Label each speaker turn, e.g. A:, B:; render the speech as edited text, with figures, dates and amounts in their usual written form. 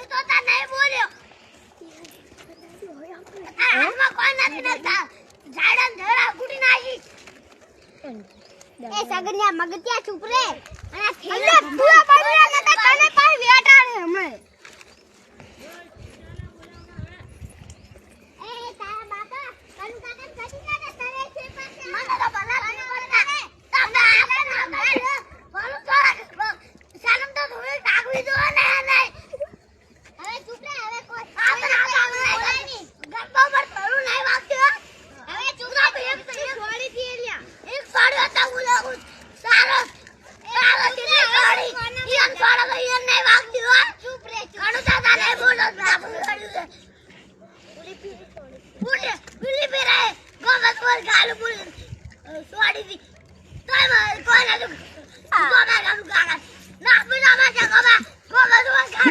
A: તો તા નહીં બોલ્યો આમાં કોઈ નથી નતા ઝાડન ધડા કુટી નાખી એ સગરિયા મગતિયા ચૂપ રે અને થેલા પૂરા પડ્યા નતા કાને પાય વેટાડે હમણે એ તારા બાપા કનુ કાકા કદી ના તારે છે પાસે મને તો ભલા કને પડતા તમને આવે ના બોલો થોડા સાલમ તો થોડે કાગવી દો ને નહીં હવે ચૂપ રે હવે કોઈ બોલાય નહીં ગપ્પા પર થોડું નહીં વાગતું હવે ચૂપ રે એક છોડી થી એલિયા એક છોડી હતા ઉલાગુ સારો સારો દિલે છોડી ઈન છોડો તો ઈન નહીં વાગતું હો ચૂપ રે કણુ દાદા નહીં બોલો બાપુ કર્યું છે પુલે પેરે ગોમત પર ગાલ પુલ છોડી દી તોય કોઈ ના ગોમા ગાલુ ગાલા ના બિના માં ગોમા ગોમા